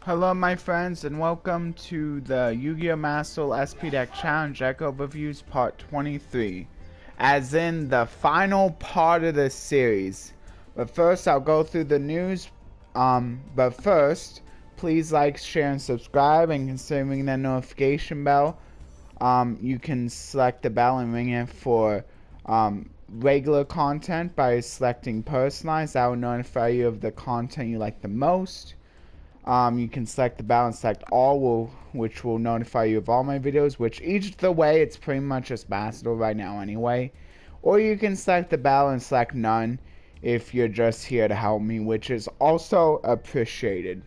Hello my friends and welcome to the Yu-Gi-Oh! Master SP Deck Challenge Deck Overviews Part 23, as in the final part of the series. But first I'll go through the news, but first, please like, share, and subscribe, and consider ringing that notification bell. You can select the bell and ring it for regular content by selecting personalized. That will notify you of the content you like the most. You can select the bell and select all, which will notify you of all my videos, which either way, it's pretty much just Master right now anyway. Or you can select the bell and select none if you're just here to help me, which is also appreciated.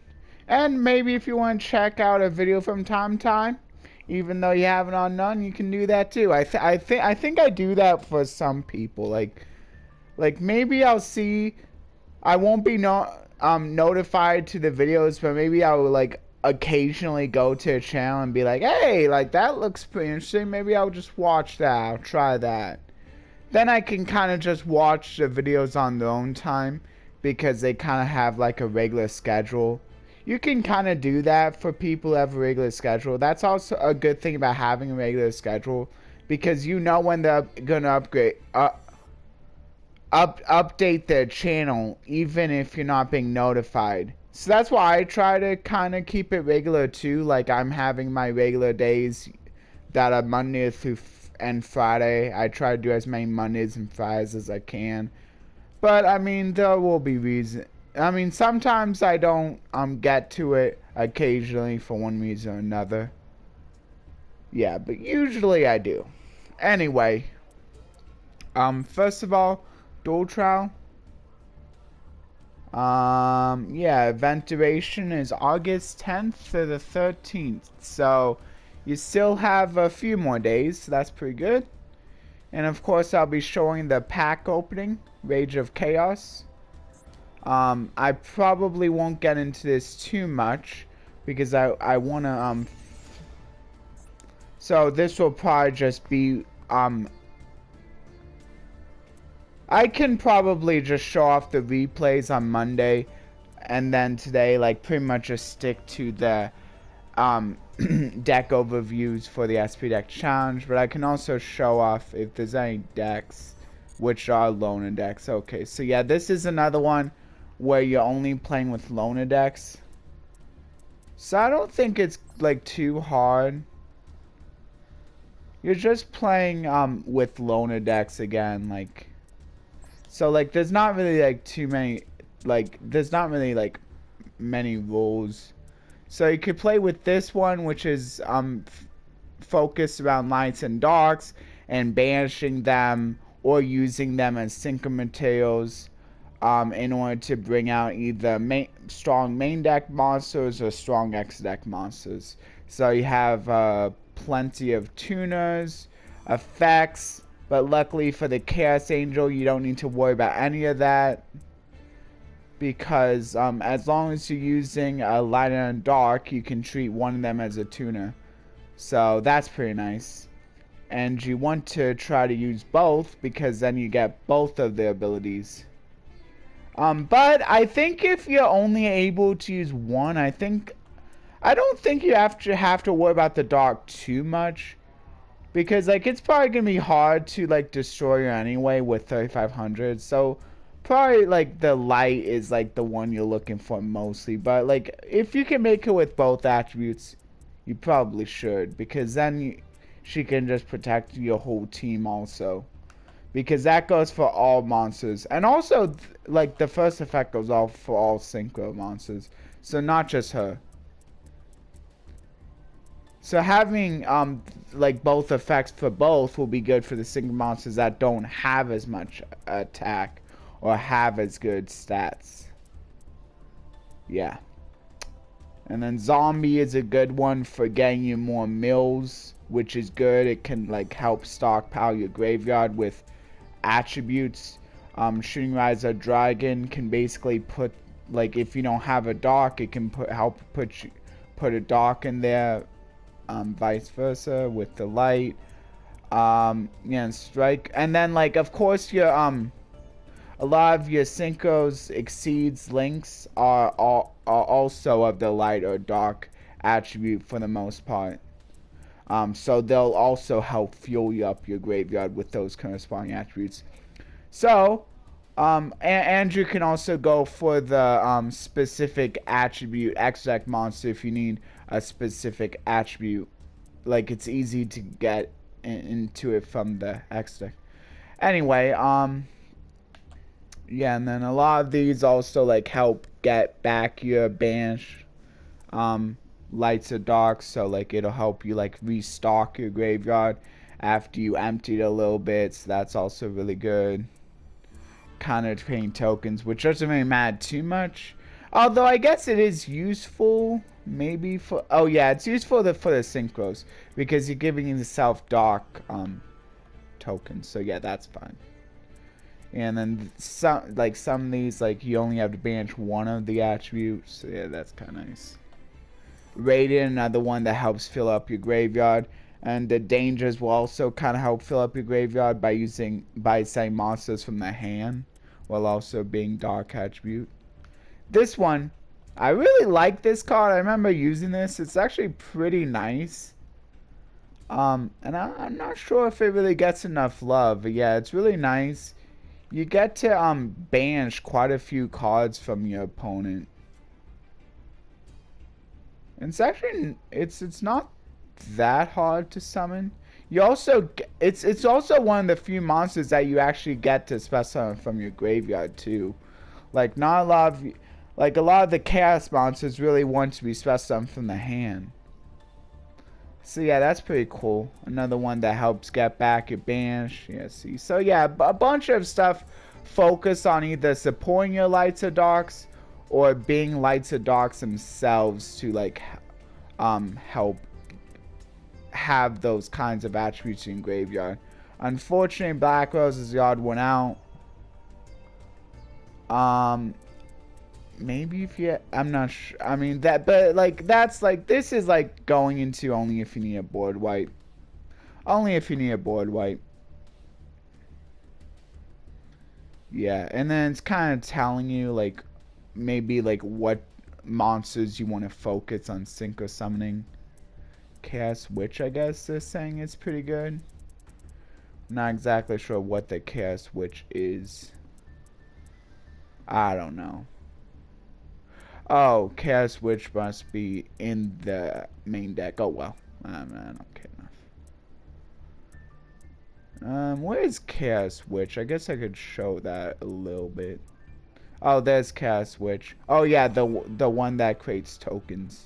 And maybe if you want to check out a video from time to time, even though you have it on none, you can do that too. I think I do that for some people. Like maybe I'll see. I won't be notified to the videos, but maybe I will like occasionally go to a channel and be like, hey, like that looks pretty interesting. Maybe I'll just watch that. I'll try that. Then I can kind of just watch the videos on their own time because they kind of have like a regular schedule. You can kind of do that for people who have a regular schedule. That's also a good thing about having a regular schedule, because you know when they're gonna update their channel, even if you're not being notified. So that's why I try to kind of keep it regular too. Like I'm having my regular days that are Monday through and Friday. I try to do as many Mondays and Fridays as I can. But I mean, there will be reason. I mean, sometimes I don't get to it occasionally for one reason or another. Yeah, but usually I do. Anyway, first of all, Duel Trial. Yeah, event duration is August 10th to the 13th. So you still have a few more days, so that's pretty good. And of course, I'll be showing the pack opening, Rage of Chaos. I probably won't get into this too much because I wanna so this will probably just be I can probably just show off the replays on Monday, and then today like pretty much just stick to the deck overviews for the SP Deck Challenge. But I can also show off if there's any decks which are loner decks. Okay, so yeah, this is another one where you're only playing with loner decks. So I don't think it's like too hard. You're just playing with loner decks again, like. So like there's not really like too many, like there's not really like many rules. So you could play with this one, which is focused around lights and darks and banishing them or using them as synchro materials in order to bring out either strong main deck monsters or strong X deck monsters. So you have plenty of tuners, effects. But luckily for the Chaos Angel, you don't need to worry about any of that, because as long as you're using a light and a dark, you can treat one of them as a tuner. So that's pretty nice. And you want to try to use both, because then you get both of their abilities. But I think if you're only able to use one, I don't think you have to worry about the dark too much. Because like it's probably gonna be hard to like destroy her anyway with 3500, so probably like the light is like the one you're looking for mostly. But like if you can make her with both attributes, you probably should, because then she can just protect your whole team also, because that goes for all monsters. And also like the first effect goes off for all synchro monsters, so not just her. So having like both effects for both will be good for the synchro monsters that don't have as much attack or have as good stats. Yeah. And then zombie is a good one for getting you more mills, which is good. It can like help stockpile your graveyard with attributes. Shooting Riser Dragon can basically put, like if you don't have a dark, it can help put a dark in there. Vice versa with the light. Yeah, and strike. And then like of course your A lot of your synchros, exceeds, links are also of the light or dark attribute for the most part. So they'll also help fuel you up your graveyard with those corresponding attributes. So, and you can also go for the specific attribute extra deck monster if you need a specific attribute. Like, it's easy to get into it from the extra deck. Anyway, yeah, and then a lot of these also like help get back your banish lights or darks, so like it'll help you like restock your graveyard after you emptied a little bit, so that's also really good. Counter paying tokens, which doesn't really matter too much, although I guess it is useful maybe for, oh yeah, it's useful for the synchros because you're giving yourself dark tokens, so yeah, that's fine. And then some of these, like, you only have to banish one of the attributes, so yeah, that's kind of nice. Radiant, another one that helps fill up your graveyard, and the dangers will also kind of help fill up your graveyard by setting monsters from the hand while also being dark attribute. This one, I really like this card. I remember using this. It's actually pretty nice. And I'm not sure if it really gets enough love, but yeah, it's really nice. You get to banish quite a few cards from your opponent. And it's actually it's not that hard to summon. You also it's also one of the few monsters that you actually get to special summon from your graveyard too. Like, not a lot of a lot of the chaos monsters really want to be special summoned from the hand. So yeah, that's pretty cool. Another one that helps get back your banish. Yeah, see. So yeah, a bunch of stuff focus on either supporting your lights or darks or being lights or darks themselves to like help have those kinds of attributes in graveyard. Unfortunately, Black Rose is the odd one out. Maybe if you, I'm not sure. I mean that, but like that's like, this is like going into only if you need a board wipe. Only if you need a board wipe. Yeah, and then it's kind of telling you like maybe like what monsters you want to focus on synchro summoning. Chaos Witch, I guess they're saying is pretty good. Not exactly sure what the Chaos Witch is. I don't know. Oh, Chaos Witch must be in the main deck. Oh well, I don't care enough. Where's Chaos Witch? I guess I could show that a little bit. Oh, there's Chaos Witch. Oh yeah, the one that creates tokens.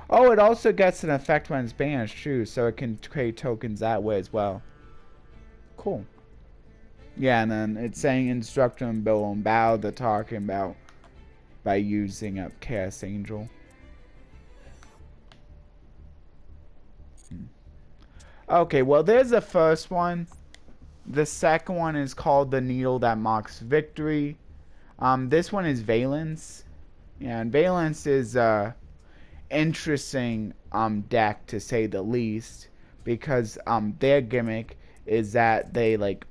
Oh, it also gets an effect when it's banished too, so it can create tokens that way as well. Cool. Yeah, and then it's saying instruct them, build and bow. They're talking about by using a Chaos Angel. Okay, well, there's the first one. The second one is called the Needle That Mocks Victory. This one is Vaylantz. Yeah, and Vaylantz is interesting deck to say the least, because their gimmick is that they like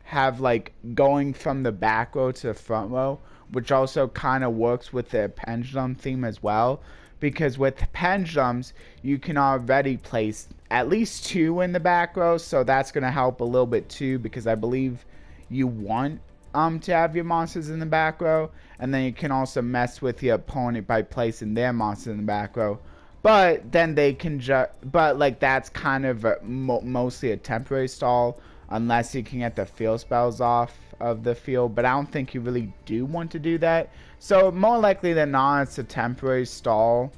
have like going from the back row to the front row, which also kind of works with the pendulum theme as well, because with pendulums you can already place at least 2 in the back row, so that's going to help a little bit too, because I believe you want to have your monsters in the back row, and then you can also mess with your opponent by placing their monsters in the back row. But then they can but like that's kind of mostly a temporary stall, unless you can get the field spells off of the field, but I don't think you really do want to do that. So more likely than not, it's a temporary stall.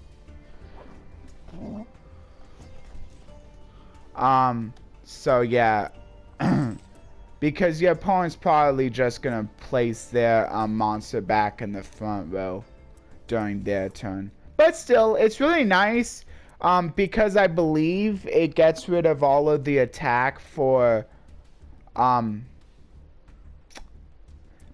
So yeah, because your opponent's probably just gonna place their monster back in the front row during their turn. But still, it's really nice because I believe it gets rid of all of the attack for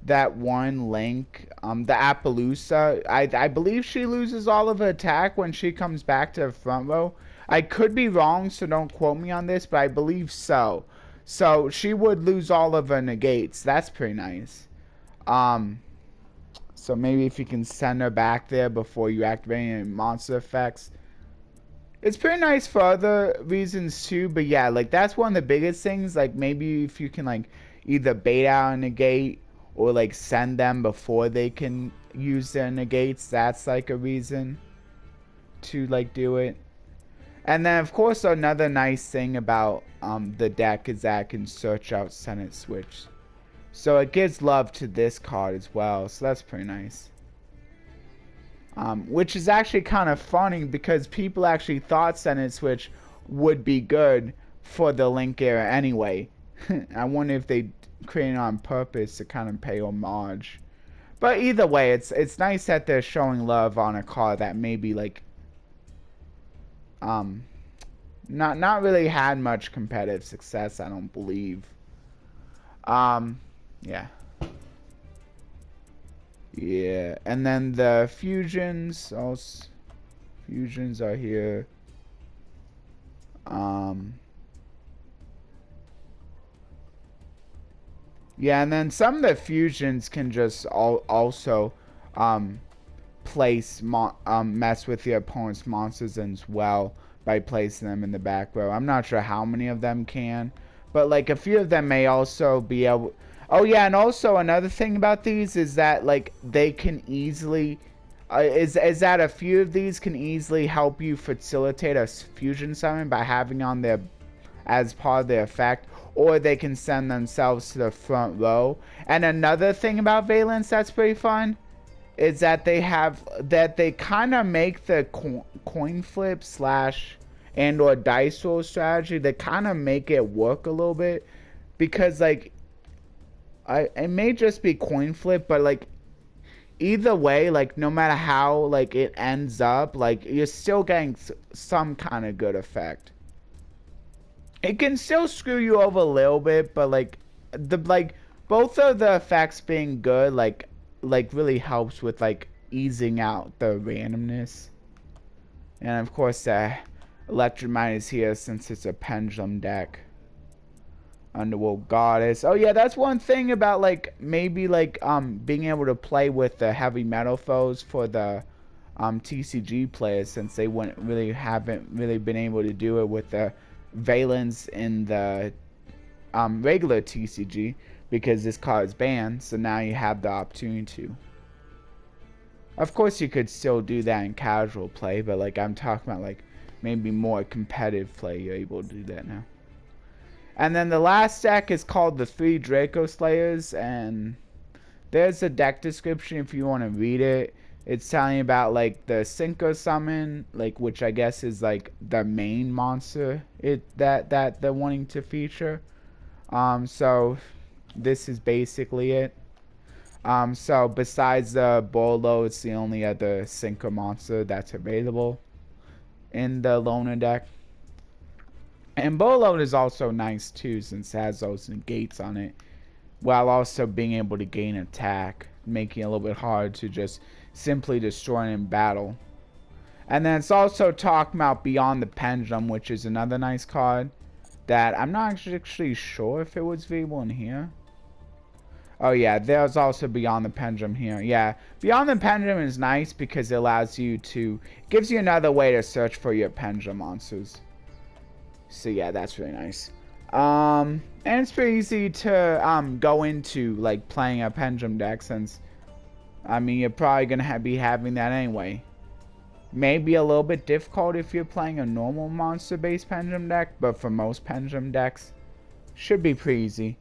that one link, the Appaloosa. I believe she loses all of her attack when she comes back to the front row. I could be wrong, so don't quote me on this, but I believe so. So she would lose all of her negates. That's pretty nice. So maybe if you can send her back there before you activate any monster effects. It's pretty nice for other reasons too, but yeah, like that's one of the biggest things. Like maybe if you can like either bait out a negate or like send them before they can use their negates, that's like a reason to like do it. And then of course another nice thing about the deck is that it can search out Senet Switch. So it gives love to this card as well, so that's pretty nice. Which is actually kind of funny because people actually thought Senet Switch would be good for the Link era anyway. I wonder if they created it on purpose to kind of pay homage. But either way, it's nice that they're showing love on a card that maybe like not really had much competitive success, I don't believe. Yeah. Yeah, and then the fusions, also fusions are here. Yeah, and then some of the fusions can just also mess with your opponent's monsters as well by placing them in the back row. I'm not sure how many of them can, but like a few of them may also be able. Oh yeah, and also another thing about these is that like they can easily is that a few of these can easily help you facilitate a fusion summon by having on their as part of their effect, or they can send themselves to the front row. And another thing about Vaylantz that's pretty fun is that they kind of make the coin flip slash and or dice roll strategy. They kind of make it work a little bit because like it may just be coin flip, but like either way, like no matter how like it ends up, like you're still getting some kind of good effect. It can still screw you over a little bit, but like both of the effects being good like really helps with like easing out the randomness. And of course Electromite is here since it's a pendulum deck. Underworld Goddess. Oh yeah, that's one thing about like maybe like being able to play with the heavy metal foes for the TCG players, since they haven't really been able to do it with the Vaylantz in the regular TCG because this card is banned, so now you have the opportunity to. Of course you could still do that in casual play, but like I'm talking about like maybe more competitive play, you're able to do that now. And then the last deck is called the Three Dracoslayers, and there's a deck description if you want to read it. It's telling you about like the Synchro Summon, like which I guess is like the main monster that they're wanting to feature. So this is basically it. So besides the Bolo, it's the only other Synchro monster that's available in the Loner deck. And Bolo is also nice too, since it has those negates on it, while also being able to gain attack, making it a little bit hard to just simply destroy it in battle. And then it's also talking about Beyond the Pendulum, which is another nice card that I'm not actually sure if it was available in here. Oh yeah, there's also Beyond the Pendulum here. Yeah, Beyond the Pendulum is nice because it allows you to, gives you another way to search for your pendulum monsters. So yeah, that's really nice. And it's pretty easy to go into like playing a pendulum deck, since I mean you're probably gonna be having that anyway. Maybe a little bit difficult if you're playing a normal monster based pendulum deck, but for most pendulum decks should be pretty easy.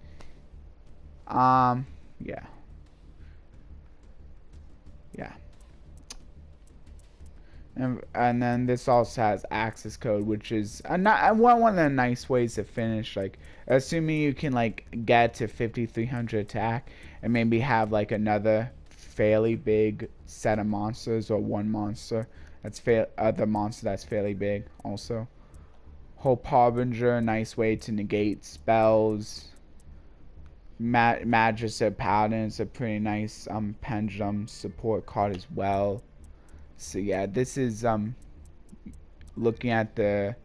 Yeah. And then this also has access code, which is one of the nice ways to finish, like assuming you can like get to 5300 attack and maybe have like another fairly big set of monsters, or one monster that's other monster that's fairly big also. Hope Harbinger, nice way to negate spells. Majespecter Paladin is a pretty nice pendulum support card as well. So yeah, this is looking at the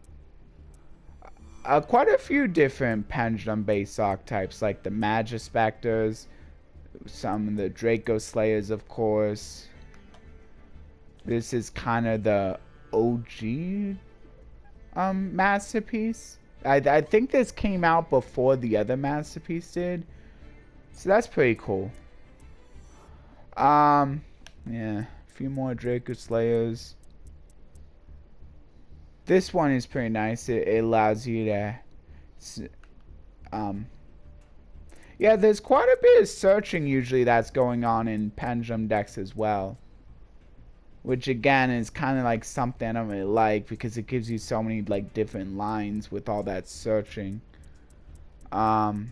quite a few different pendulum-based archetypes, like the Majespecters, some of the Dracoslayers, of course. This is kind of the OG masterpiece. I think this came out before the other masterpiece did, so that's pretty cool. Yeah, a few more Dracoslayers. This one is pretty nice. It allows you to, yeah, there's quite a bit of searching usually that's going on in pendulum decks as well. Which again is kind of like something I don't really like, because it gives you so many like different lines with all that searching. And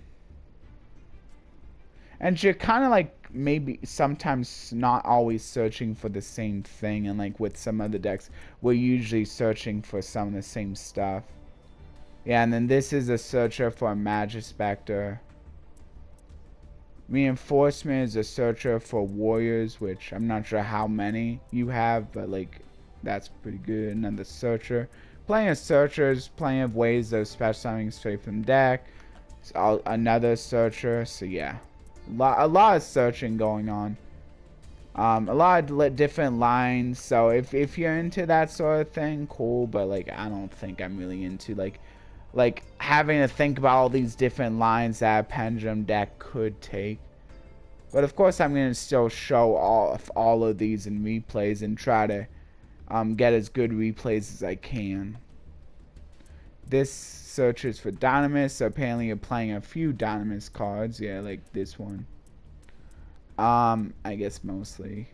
you're kind of like maybe sometimes not always searching for the same thing, and like with some other decks we're usually searching for some of the same stuff. Yeah, and then this is a searcher for a Majespecter. Reinforcement is a searcher for warriors, which I'm not sure how many you have, but like that's pretty good. Another searcher. Plenty of searchers, plenty of ways of special summoning straight from the deck. So another searcher, so yeah. A lot of searching going on. A lot of different lines, so if you're into that sort of thing, cool, but like I don't think I'm really into like having to think about all these different lines that a pendulum deck could take. But of course I'm going to still show all of these in replays and try to get as good replays as I can. This searches for Dinomist, so apparently you're playing a few Dinomist cards, yeah, like this one. I guess mostly.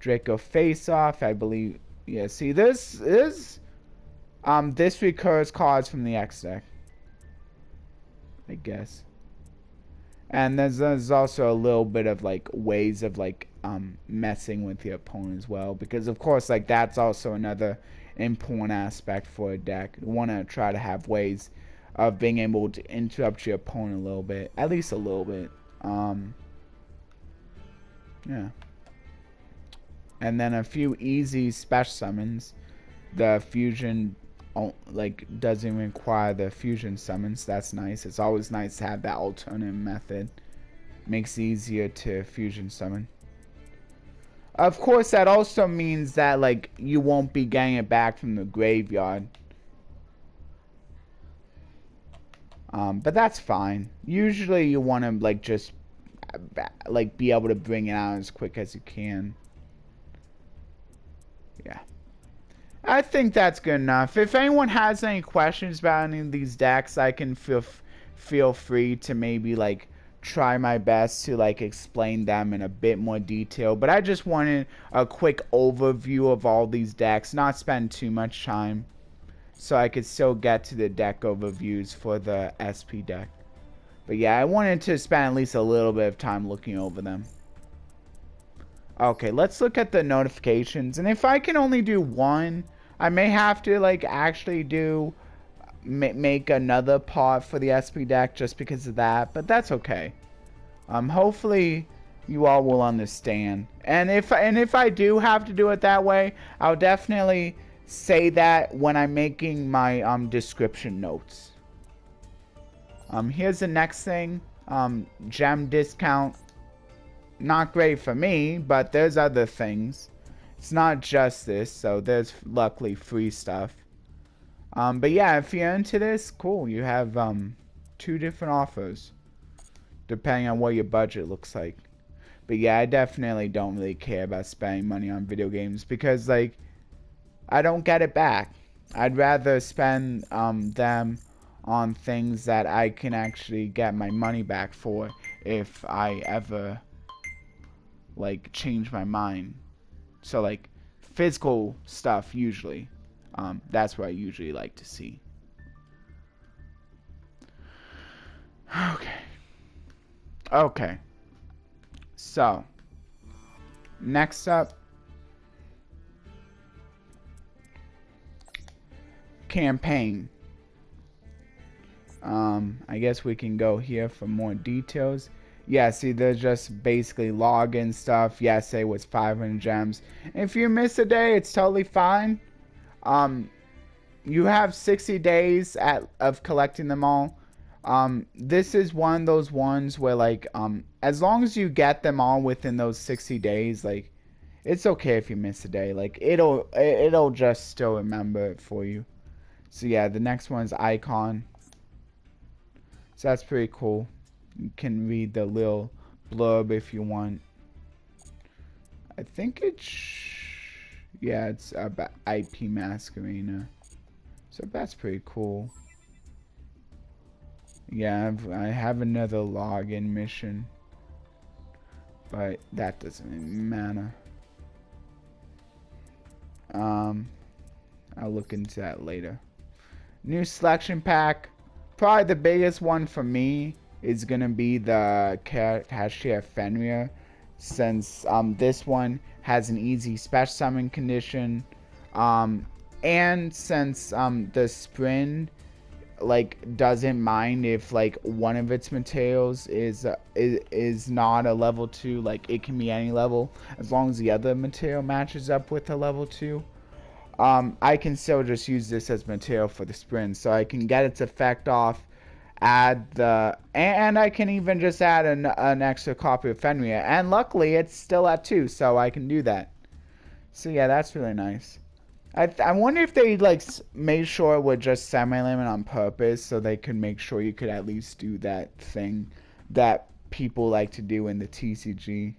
Draco Face Off, I believe. Yeah, see this recurs cards from the X deck, I guess. And there's also a little bit of like ways of like messing with your opponent as well, because of course like that's also another important aspect for a deck. You want to try to have ways of being able to interrupt your opponent a little bit, at least a little bit. Yeah. And then a few easy special summons. The fusion like doesn't require the fusion summons. That's nice. It's always nice to have that alternative method. Makes it easier to fusion summon. Of course that also means that like you won't be getting it back from the graveyard. But that's fine. Usually you want to like just like be able to bring it out as quick as you can. Yeah. I think that's good enough. If anyone has any questions about any of these decks, I can feel free to maybe like try my best to like explain them in a bit more detail. But I just wanted a quick overview of all these decks, not spend too much time, so I could still get to the deck overviews for the SP deck. But yeah, I wanted to spend at least a little bit of time looking over them. Okay, let's look at the notifications. And if I can only do one, I may have to like actually do make another part for the SP deck just because of that, but that's okay. Hopefully you all will understand. And if I do have to do it that way, I'll definitely say that when I'm making my description notes. Here's the next thing. Gem discount. Not great for me, but there's other things. It's not just this, so there's luckily free stuff. But yeah, if you're into this, cool. You have 2 different offers, depending on what your budget looks like. But yeah, I definitely don't really care about spending money on video games because like I don't get it back. I'd rather spend them on things that I can actually get my money back for if I ever like change my mind. So like physical stuff usually. That's what I usually like to see. Okay. So next up, campaign. I guess we can go here for more details. Yeah, see, there's just basically login stuff. Yesterday was 500 gems. If you miss a day, it's totally fine. You have 60 days of collecting them all. This is one of those ones where, like, as long as you get them all within those 60 days, like, it's okay if you miss a day. Like, it'll just still remember it for you. So yeah, the next one is Icon. So that's pretty cool. You can read the little blurb if you want. I think it's... yeah, it's about IP Masquerena. So that's pretty cool. Yeah, I have another login mission. But that doesn't really matter. I'll look into that later. New selection pack. Probably the biggest one for me is gonna be the Cashier Fenrir, since this one has an easy special summon condition, and since the Sprin like doesn't mind if like one of its materials is not a level 2, like it can be any level as long as the other material matches up with a level 2. I can still just use this as material for the sprint, so I can get its effect off, add the, and I can even just add an extra copy of Fenrir, and luckily it's still at 2, so I can do that. So yeah, that's really nice. I wonder if they like made sure it would just semi-limit on purpose, so they could make sure you could at least do that thing that people like to do in the TCG.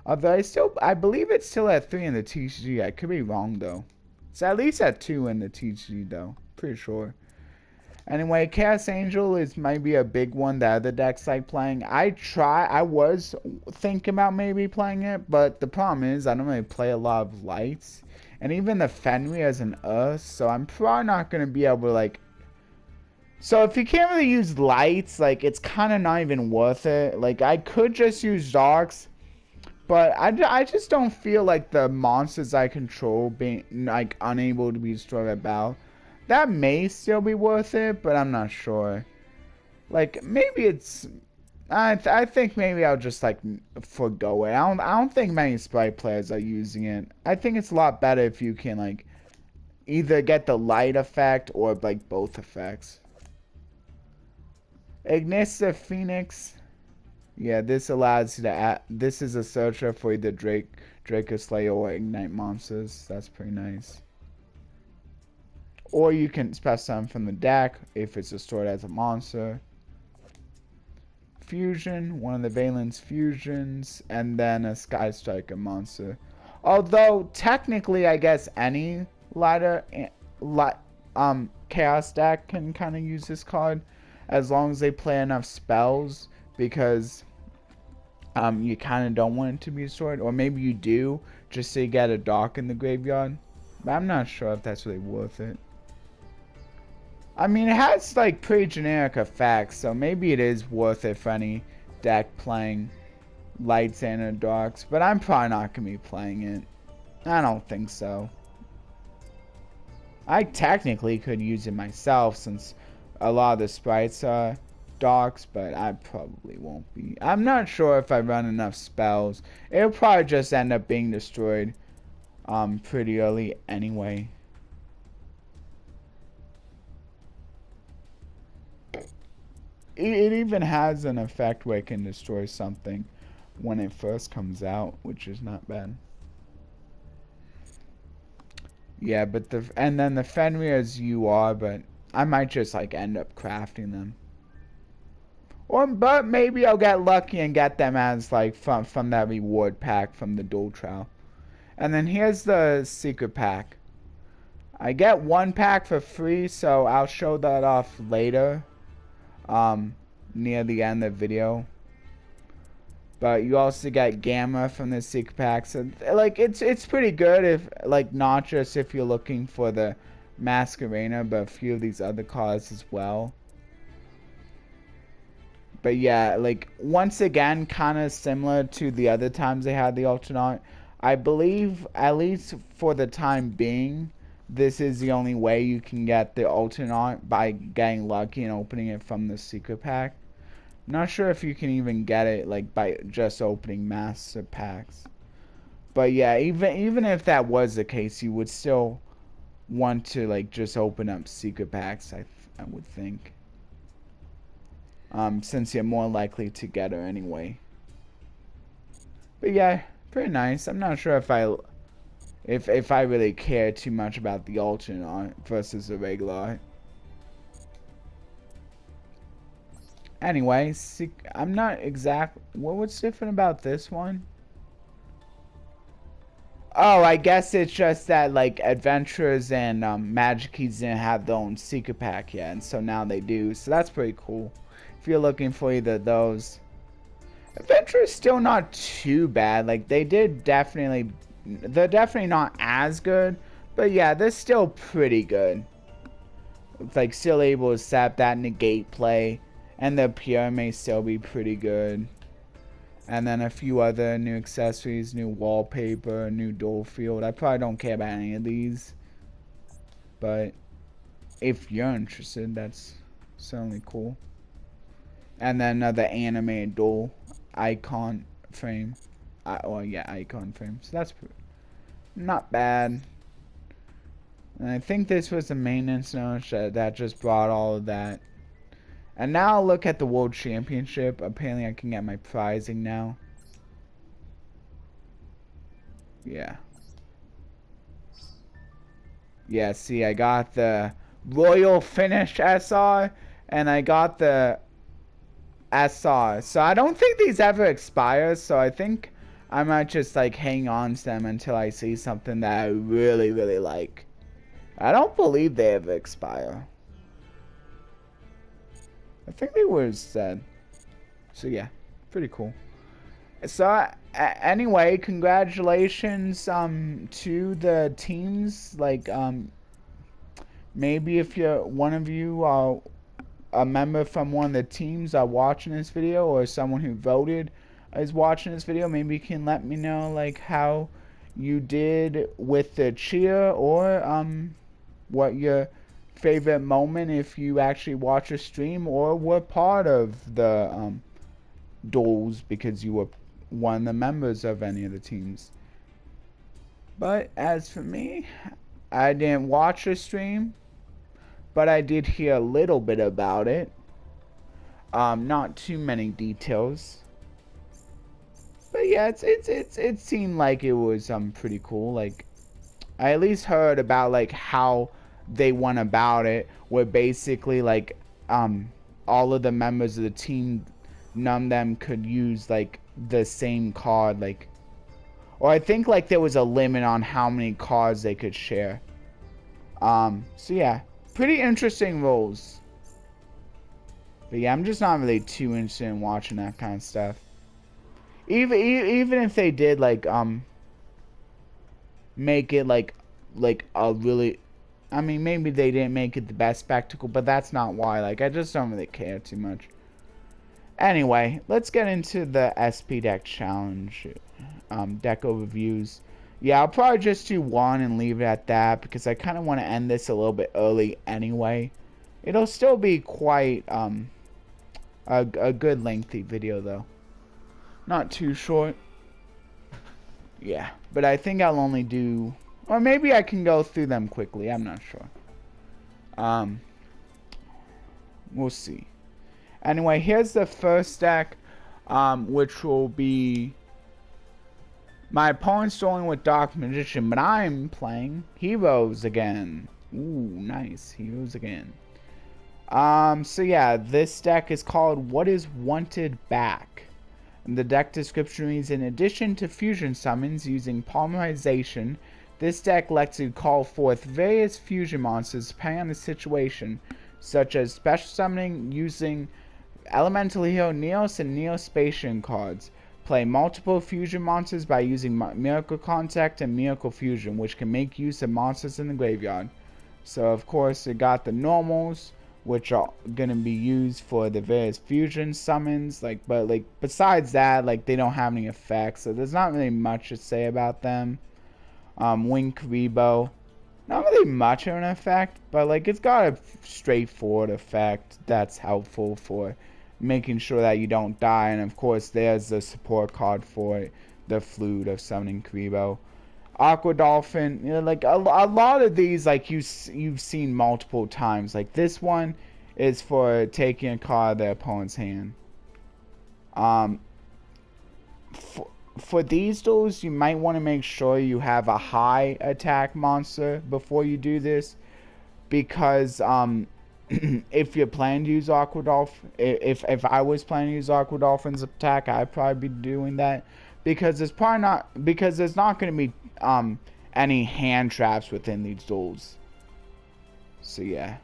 Although I believe it's still at 3 in the TCG. I could be wrong though. It's at least at 2 in the TCG though. Pretty sure. Anyway, Chaos Angel is maybe a big one that other decks like playing. I was thinking about maybe playing it, but the problem is I don't really play a lot of lights. And even the Fenrir is an Earth, so I'm probably not going to be able to, like... So if you can't really use lights, like, it's kind of not even worth it. Like, I could just use darks, but I just don't feel like the monsters I control being, like, unable to be destroyed by battle. That may still be worth it, but I'm not sure. Like, maybe it's... I think maybe I'll just like forgo it. I don't think many Sprite players are using it. I think it's a lot better if you can like either get the light effect or like both effects. Ignista Phoenix. Yeah, this allows you to add. This is a searcher for either Dracoslayer or Ignite monsters. That's pretty nice. Or you can special summon from the deck if it's stored as a monster. Fusion, one of the Vaylantz fusions, and then a Sky Striker monster. Although technically, I guess any Chaos deck can kind of use this card as long as they play enough spells, because you kind of don't want it to be destroyed, or maybe you do just so you get a dock in the graveyard. But I'm not sure if that's really worth it. I mean, it has like pretty generic effects, so maybe it is worth it for any deck playing lights and darks, but I'm probably not going to be playing it. I don't think so. I technically could use it myself since a lot of the sprites are darks, but I probably won't be. I'm not sure if I run enough spells. It'll probably just end up being destroyed pretty early anyway. It even has an effect where it can destroy something when it first comes out, which is not bad. Yeah, but and then the Fenrir's UR, but I might just like end up crafting them. But maybe I'll get lucky and get them as like from that reward pack from the Duel Trial. And then here's the secret pack. I get one pack for free, so I'll show that off later. Near the end of the video, but you also get Gamma from the secret pack, so like it's pretty good if like not just if you're looking for the Masquerena, but a few of these other cards as well. But yeah, like once again, kind of similar to the other times they had the alternate. I believe at least for the time being, this is the only way you can get the alternate, by getting lucky and opening it from the secret pack. I'm not sure if you can even get it like by just opening master packs. But yeah, even if that was the case, you would still want to like just open up secret packs, I would think. Since you're more likely to get her anyway. But yeah, pretty nice. I'm not sure if I really care too much about the alternate art versus the regular art. Anyway, I'm not what's different about this one? Oh, I guess it's just that like Adventurers and Magic Keys didn't have their own secret pack yet, and so now they do. So that's pretty cool. If you're looking for either of those. Adventurers still not too bad. Like they're definitely not as good, but yeah, they're still pretty good. It's like still able to accept that negate play. And the PR may still be pretty good. And then a few other new accessories, new wallpaper, new dual field. I probably don't care about any of these. But if you're interested, that's certainly cool. And then another animated dual icon frame. Icon frame. So that's not bad. And I think this was the maintenance note that just brought all of that. And now I'll look at the World Championship. Apparently I can get my prizing now. Yeah. Yeah, see, I got the Royal Finish SR. And I got the SR. So I don't think these ever expire. So I think I might just like hang on to them until I see something that I really, really like. I don't believe they ever expire. I think they were said. So yeah, pretty cool. So anyway, congratulations to the teams. Like maybe if you're one of you are a member from one of the teams are watching this video, or someone who voted is watching this video, maybe you can let me know like how you did with the cheer, or what your favorite moment if you actually watch a stream or were part of the duels because you were one of the members of any of the teams. But as for me, I didn't watch a stream, but I did hear a little bit about it. Not too many details, but yeah, it seemed like it was pretty cool. Like I at least heard about like how they went about it, where basically like all of the members of the team, none of them could use like the same card, like, or I think like there was a limit on how many cards they could share. So yeah, pretty interesting rules. But yeah, I'm just not really too interested in watching that kind of stuff. Even if they did like make it like a really, I mean, maybe they didn't make it the best spectacle, but that's not why. Like, I just don't really care too much. Anyway, let's get into the SP deck challenge, deck overviews. Yeah, I'll probably just do one and leave it at that, because I kind of want to end this a little bit early anyway. It'll still be quite a good lengthy video, though. Not too short. Yeah, but I think I'll only do... Or maybe I can go through them quickly. I'm not sure. We'll see. Anyway, here's the first deck, which will be my opponent's dueling with Dark Magician, but I'm playing Heroes again. Ooh, nice. Heroes again. So yeah, this deck is called What is Wanted Back. And the deck description reads, in addition to fusion summons using polymerization, this deck lets you call forth various fusion monsters depending on the situation, such as special summoning using Elemental Hero Neos and Neospatian cards. Play multiple fusion monsters by using Miracle Contact and Miracle Fusion, which can make use of monsters in the graveyard. So of course you got the normals, which are gonna be used for the various fusion summons, but besides that, they don't have any effects, so there's not really much to say about them. Wink Rebo, not really much of an effect, but it's got a straightforward effect that's helpful for making sure that you don't die. And of course there's the support card for it, the Flute of Summoning Rebo. Aqua Dolphin, you know, like a lot of these, like you've seen multiple times. Like this one is for taking a card out of the opponent's hand. For these duels, you might want to make sure you have a high attack monster before you do this, because if you're planning to use Aqua Dolphin, if I was planning to use Aqua Dolphin's attack, I'd probably be doing that, because there's not going to be any hand traps within these duels. So yeah.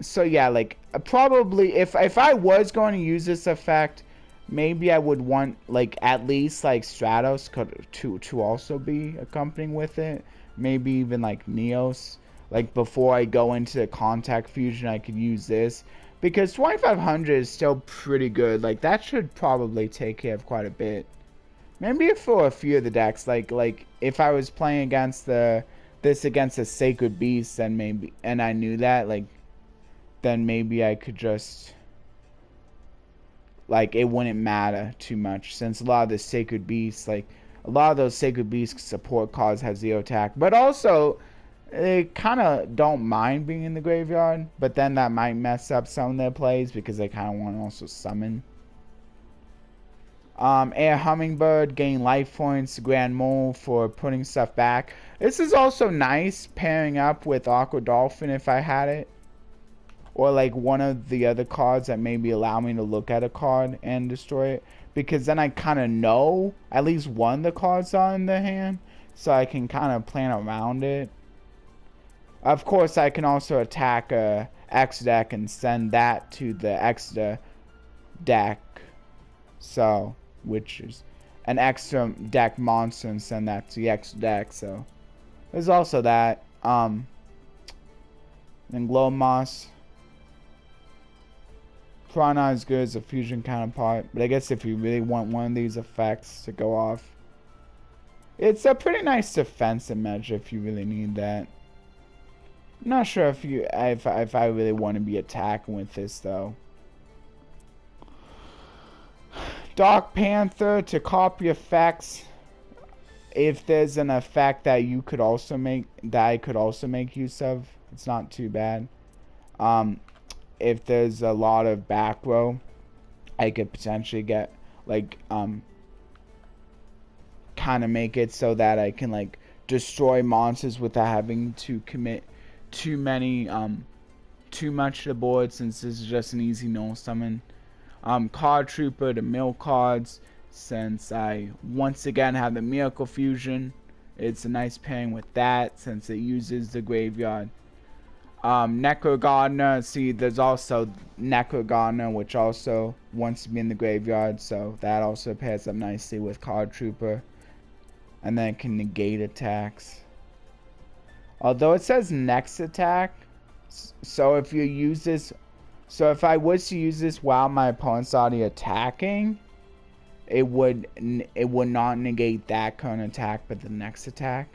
So yeah, like probably if I was going to use this effect, maybe I would want like at least like Stratos to also be accompanying with it. Maybe even like Neos. Like before I go into contact fusion, I could use this, because 2500 is still pretty good. Like that should probably take care of quite a bit. Maybe for a few of the decks, like if I was playing against this against a Sacred Beast, then maybe, and I knew that, like, then maybe I could just, like, it wouldn't matter too much, since a lot of the Sacred Beasts, like, a lot of those Sacred Beast support cards have 0 attack, but also they kind of don't mind being in the graveyard, but then that might mess up some of their plays because they kind of want to also summon. Air Hummingbird, gain life points, Grand Mole for putting stuff back. This is also nice pairing up with Aqua Dolphin if I had it. Or like one of the other cards that maybe allow me to look at a card and destroy it. Because then I kind of know at least one of the cards are in the hand. So I can kind of plan around it. Of course, I can also attack a X deck and send that to the extra deck. So, which is an extra deck monster, and send that to the extra deck. So there's also that. Then Glow Moss. Piranha is good as a fusion counterpart, but I guess if you really want one of these effects to go off, it's a pretty nice defensive measure if you really need that. I'm not sure if I really want to be attacking with this though. Dark Panther to copy effects. If there's an effect that you could also make, that I could also make use of, it's not too bad. If there's a lot of back row, I could potentially get like kind of make it so that I can like destroy monsters without having to commit too much to the board, since this is just an easy null summon. Card Trooper to mill cards, since I once again have the Miracle Fusion. It's a nice pairing with that, since it uses the graveyard. Necro Gardener, see there's also Necro Gardener, which also wants to be in the graveyard, so that also pairs up nicely with Card Trooper. And then it can negate attacks. Although it says next attack, so if you use this, so if I was to use this while my opponent's already attacking, it would not negate that current attack, but the next attack.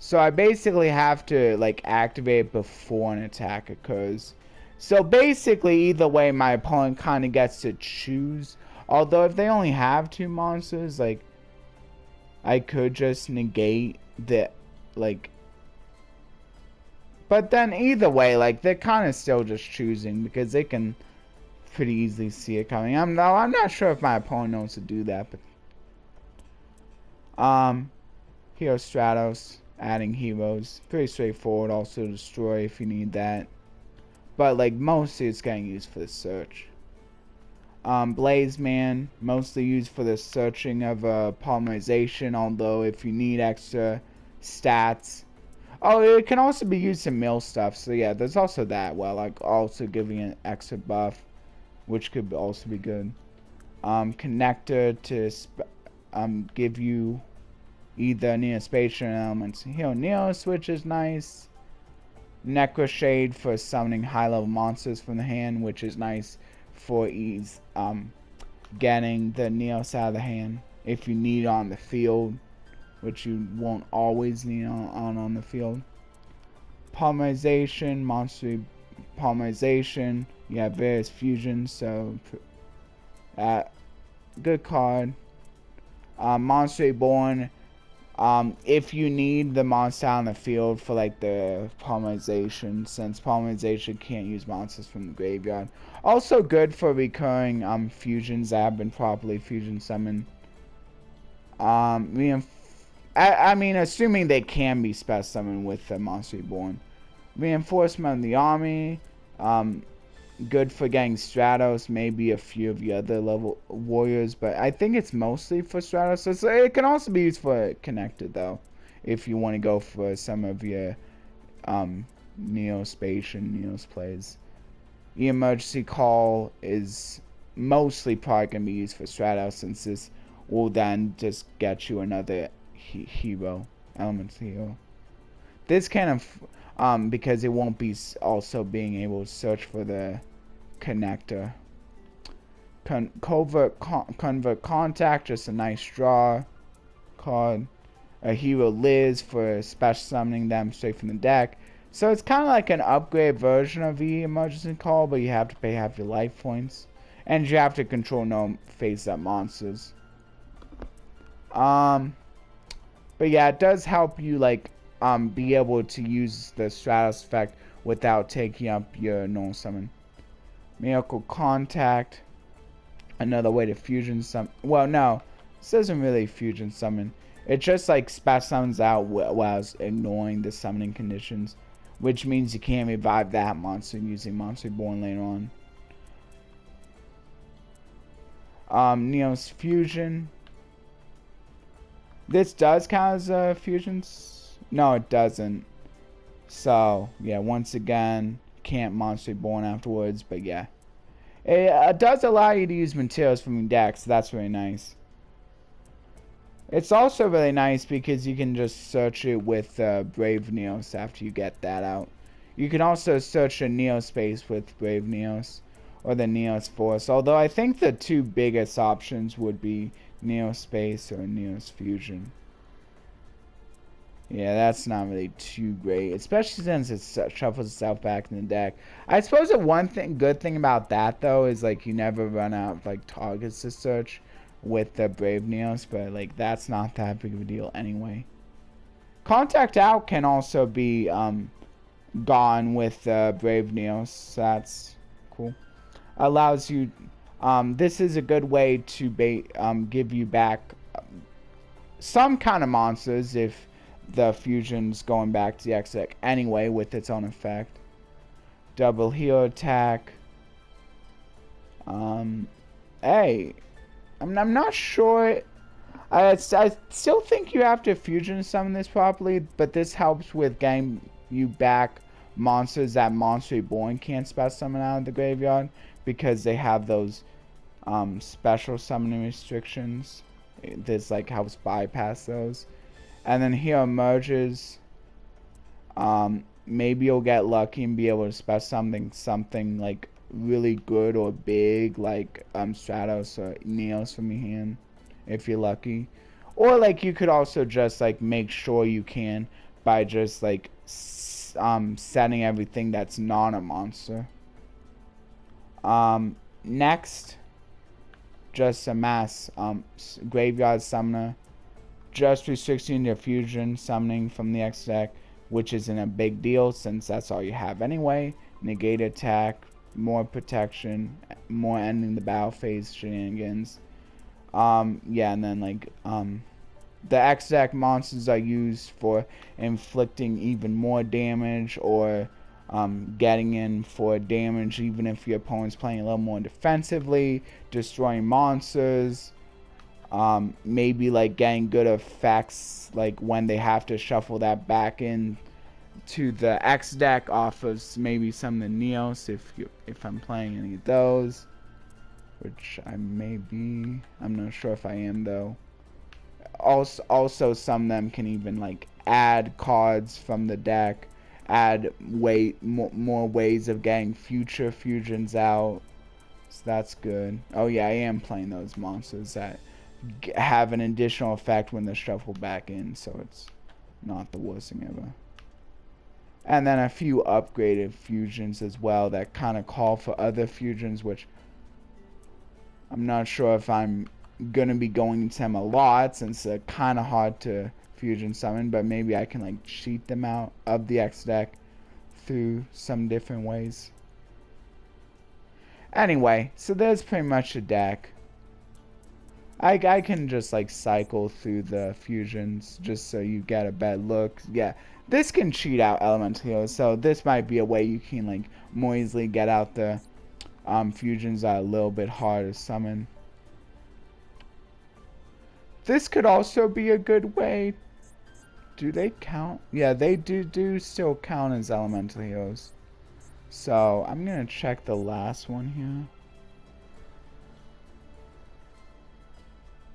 So I basically have to like activate it before an attack occurs. So basically, either way, my opponent kind of gets to choose. Although if they only have 2 monsters, like I could just negate the like. But then either way, like they're kind of still just choosing, because they can pretty easily see it coming. I'm not sure if my opponent knows to do that, but Hero Stratos, adding heroes, pretty straightforward. Also destroy if you need that, but like mostly it's getting used for the search. Blaze Man, mostly used for the searching of polymerization, although if you need extra stats. Oh, it can also be used to mill stuff, so yeah, there's also that. Well, like also giving an extra buff, which could also be good. Connector to give you either Neospatial elements. Here, Neo Switch is nice. Necro Shade for summoning high-level monsters from the hand, which is nice for ease getting the Neos out of the hand if you need on the field, which you won't always need on the field. Polymerization, monster polymerization. You have various fusions, so good card. Monster Reborn If you need the monster on the field for like the polymerization, since polymerization can't use monsters from the graveyard. Also good for recurring fusions that have been properly fusion summoned. I mean, assuming they can be special summoned with the monster reborn. Reinforcement of the army. Good for getting Stratos, maybe a few of the other level warriors, but I think it's mostly for Stratos. So it can also be used for connected though, if you want to go for some of your Neospace and Neos plays. The emergency call is mostly probably going to be used for Stratos, since this will then just get you another hero, elements hero. This kind of because it won't be also being able to search for the connector. Convert contact, just a nice draw card. A hero Liz for special summoning them straight from the deck. So it's kind of like an upgrade version of the emergency call, but you have to pay half your life points, and you have to control no face-up monsters. But yeah, it does help you like be able to use the Stratos effect without taking up your normal summon. Miracle Contact, another way to fusion summon. Well, no, this doesn't really fusion summon. It just like special summons out while ignoring the summoning conditions, which means you can't revive that monster using Monster Reborn later on. Neos Fusion. This does count as a fusion. No, it doesn't. So yeah, once again, can't Monster Reborn afterwards, but yeah, it does allow you to use materials from your deck, so that's really nice. It's also really nice because you can just search it with Brave Neos after you get that out. You can also search a Neospace with Brave Neos or the Neos Force, although I think the two biggest options would be Neospace or Neos Fusion. Yeah, that's not really too great, especially since it shuffles itself back in the deck. I suppose the one good thing about that though is like you never run out of like targets to search with the Brave Neos, but like that's not that big of a deal anyway. Contact Out can also be gone with Brave Neos, so that's cool. Allows you, this is a good way to give you back some kind of monsters if the fusion's going back to the X deck anyway with its own effect. Double hero attack. Hey, I'm not sure. I still think you have to fusion summon this properly, but this helps with getting you back monsters that Monster Reborn can't special summon out of the graveyard, because they have those special summoning restrictions. This like helps bypass those. And then here emerges. Maybe you'll get lucky and be able to special something like really good or big, like Stratos or Neos from your hand, if you're lucky. Or like you could also just like make sure you can by just like setting everything that's not a monster. Next, just a mass graveyard summoner. Just restricting your fusion summoning from the X deck, which isn't a big deal since that's all you have anyway. Negate attack, more protection, more ending the battle phase shenanigans. Yeah, and then like the X deck monsters are used for inflicting even more damage or getting in for damage even if your opponent's playing a little more defensively, destroying monsters. Maybe like getting good effects like when they have to shuffle that back in to the X deck off of maybe some of the Neos if I'm playing any of those, which I may be. I'm not sure if I am though. Also some of them can even like add cards from the deck, add more ways of getting future fusions out, so that's good. Oh yeah, I am playing those monsters that have an additional effect when they're shuffled back in, so it's not the worst thing ever. And then a few upgraded fusions as well that kind of call for other fusions, which I'm not sure if I'm gonna be going to them a lot since they're kind of hard to fusion summon, but maybe I can like cheat them out of the X deck through some different ways. Anyway, so there's pretty much a deck. I can just like cycle through the fusions just so you get a better look. Yeah, this can cheat out elemental heroes, so this might be a way you can like more easily get out the fusions that are a little bit hard to summon. This could also be a good way. Do they count? Yeah, they do still count as elemental heroes. So I'm gonna check the last one here.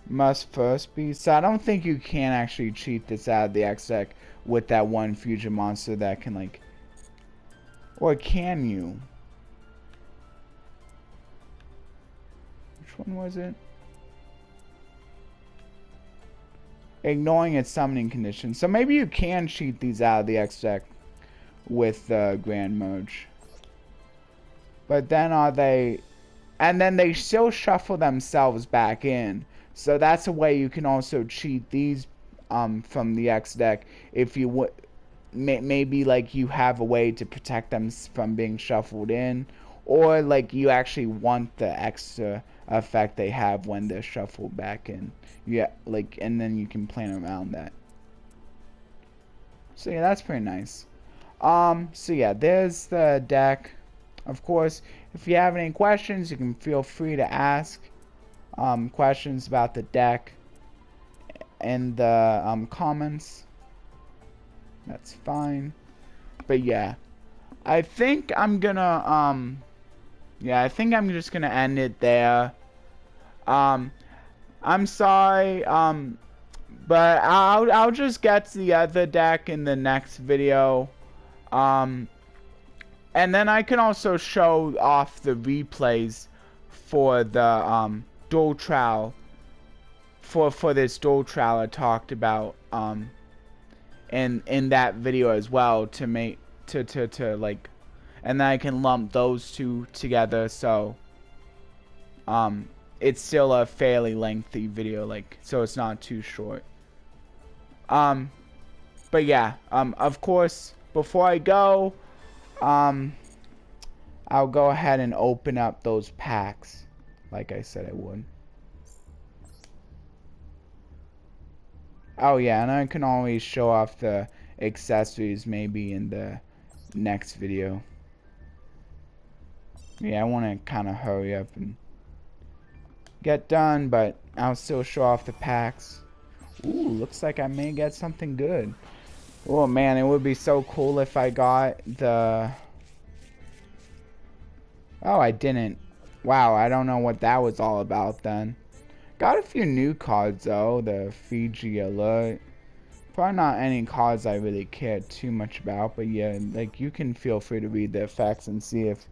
Must first be. So I don't think you can actually cheat this out of the X deck with that one fusion monster that can like. Or can you? Which one was it? Ignoring its summoning condition. So maybe you can cheat these out of the X deck with the Grand Merge. But then are they... And then they still shuffle themselves back in. So that's a way you can also cheat these from the X deck. If you would... Maybe like you have a way to protect them from being shuffled in. Or like you actually want the extra effect they have when they're shuffled back in. Yeah, like, and then you can plan around that. So yeah, that's pretty nice. So yeah, there's the deck. Of course, if you have any questions, you can feel free to ask questions about the deck in the comments. That's fine. But yeah, I think I'm gonna yeah, I think I'm just gonna end it there. I'm sorry, but I'll just get to the other deck in the next video. And then I can also show off the replays for the Duel Trial for this Duel Trial I talked about in that video as well to make to like, and then I can lump those two together, so it's still a fairly lengthy video, like, so it's not too short. But yeah, of course, before I go, I'll go ahead and open up those packs, like I said I would. Oh yeah, and I can always show off the accessories maybe in the next video. Yeah, I want to kind of hurry up and get done, but I'll still show off the packs. Ooh, looks like I may get something good. Oh man, it would be so cool if I got the... Oh, I didn't. Wow, I don't know what that was all about then. Got a few new cards though, the Fiji Alert. Probably not any cards I really care too much about, but yeah, like you can feel free to read the effects and see if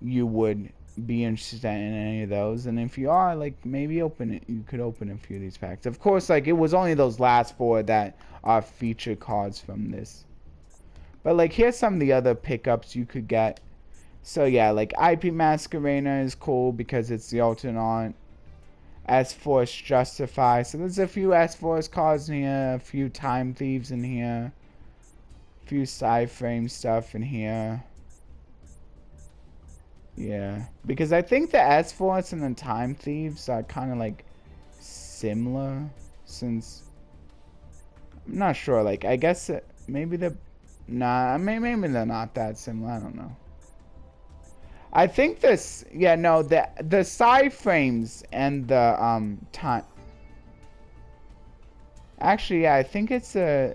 you would be interested in any of those, and if you are, like, maybe open it. You could open a few of these packs. Of course, like, it was only those last 4 that are featured cards from this, but like here's some of the other pickups you could get. So yeah, like IP Masquerader is cool because it's the alternate. S-Force Justify, so there's a few S-Force cards in here, a few Time Thieves in here, a few side-frame stuff in here. Yeah, because I think the S-Force and the Time Thieves are kind of like similar, since I'm not sure, like I guess maybe the maybe they're not that similar, I don't know. I think this, yeah, no, the side frames and the time. Actually, yeah, I think it's a.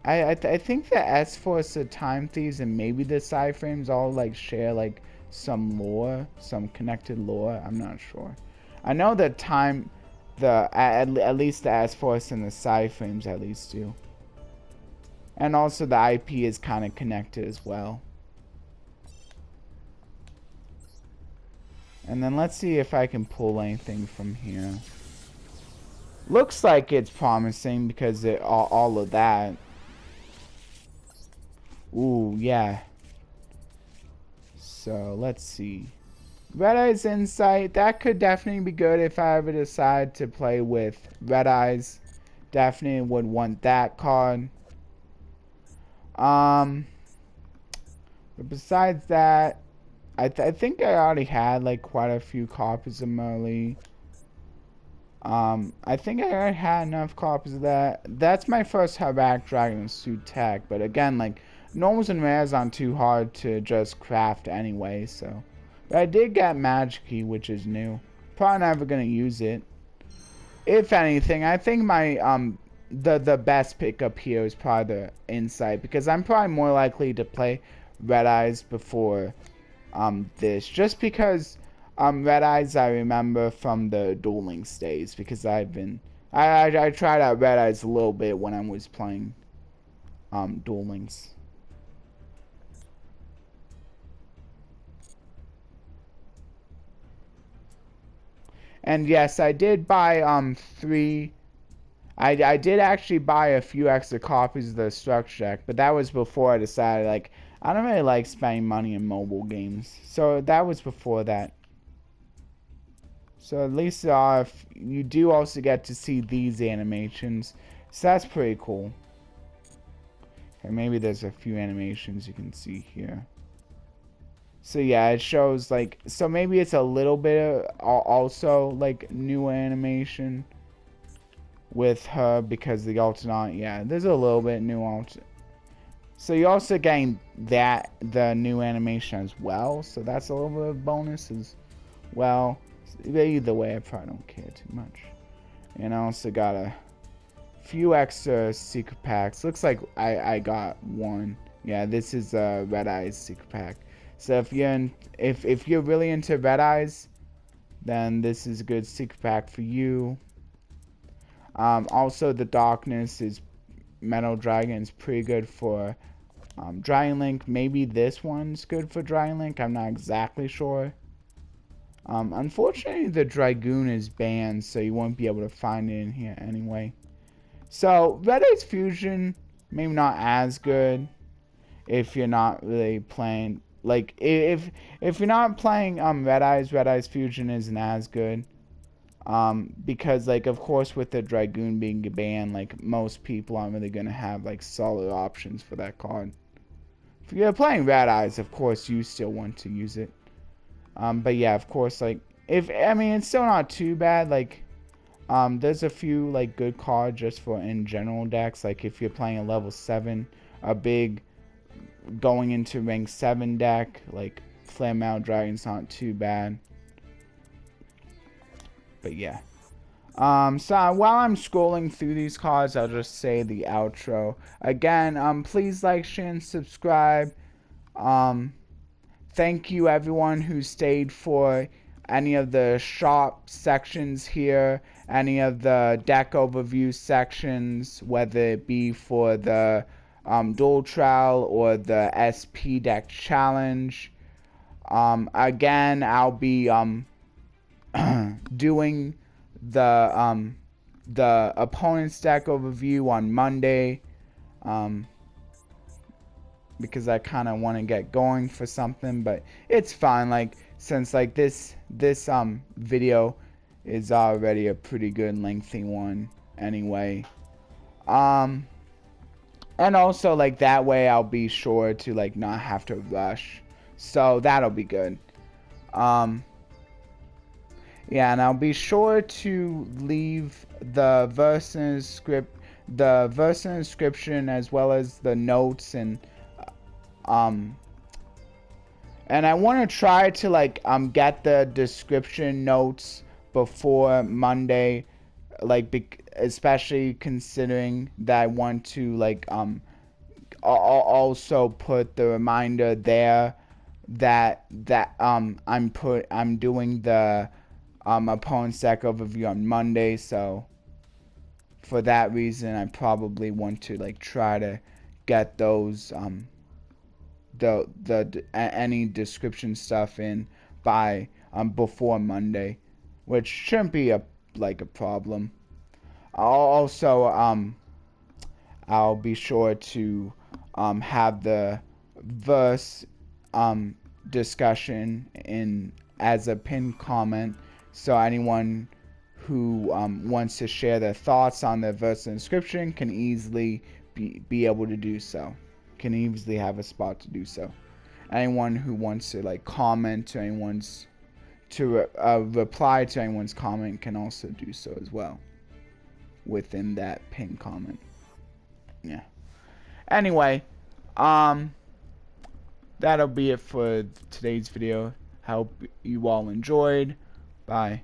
I think the S-Force, the Time Thieves, and maybe the side frames all like share like some lore, some connected lore. I'm not sure. I know the time, at least the S-Force and the side frames at least do. And also the IP is kind of connected as well. And then let's see if I can pull anything from here. Looks like it's promising because all of that. Ooh, yeah. So let's see. Red Eyes Insight. That could definitely be good if I ever decide to play with Red Eyes. Definitely would want that card. But besides that, I think I already had like quite a few copies of Merlee. I think I already had enough copies of that. That's my first Havac Dragon Suit tech, but again, like, normals and rares aren't too hard to just craft anyway, so. But I did get Magic Key, which is new. Probably never gonna use it. If anything, I think my, the best pickup here is probably the Insight, because I'm probably more likely to play Red Eyes before, this. Just because, Red Eyes I remember from the Duel Links days, because I tried out Red Eyes a little bit when I was playing, Duel Links. And yes, I did buy, I did actually buy a few extra copies of the structure deck, but that was before I decided, like, I don't really like spending money in mobile games. So that was before that. So at least you do also get to see these animations. So that's pretty cool. Okay, maybe there's a few animations you can see here. So yeah, it shows like, so maybe it's a little bit also like new animation with her because the alternate, yeah, there's a little bit new alternate. So you're also getting that, the new animation as well, so that's a little bit of bonus as well. Either way, I probably don't care too much. And I also got a few extra secret packs. Looks like I got one. Yeah, this is a Red Eyes secret pack. So if you're really into Red Eyes, then this is a good secret pack for you. Also, the Darkness is Metal Dragon is pretty good for Dragon Link. Maybe this one's good for Dragon Link. I'm not exactly sure. Unfortunately, the Dragoon is banned, so you won't be able to find it in here anyway. So, Red Eyes Fusion, maybe not as good if you're not really playing. Like, if you're not playing Red Eyes Fusion isn't as good. Because, like, of course, with the Dragoon being banned, like, most people aren't really gonna have, like, solid options for that card. If you're playing Red Eyes, of course, you still want to use it. But yeah, of course, like, I mean, it's still not too bad, like, there's a few, like, good cards just for in general decks, like, if you're playing a level 7, a big going into rank 7 deck, like, Flare Metal Dragon's not too bad. But yeah. So while I'm scrolling through these cards, I'll just say the outro. Again, please like, share, and subscribe. Thank you everyone who stayed for any of the shop sections here, any of the deck overview sections, whether it be for the Duel Trial or the SP deck challenge. Again, I'll be doing the opponent's deck overview on Monday. Because I kind of want to get going for something, but it's fine, like, since like this video is already a pretty good lengthy one anyway. And also, like, that way I'll be sure to, like, not have to rush, so that'll be good. Yeah, and I'll be sure to leave the verse and description as well as the notes and I want to try to, like, get the description notes before Monday, like, especially considering that I want to, like, also put the reminder there that I'm doing the opponent's deck overview on Monday, so for that reason I probably want to, like, try to get those any description stuff in by before Monday, which shouldn't be a problem. I'll be sure to have the verse discussion in as a pinned comment, so anyone who wants to share their thoughts on the verse and inscription can easily be able to do so. Can easily have a spot to do so. Anyone who wants to like comment to anyone's reply to anyone's comment can also do so as well within that pinned comment. Yeah. Anyway, that'll be it for today's video. Hope you all enjoyed. Bye.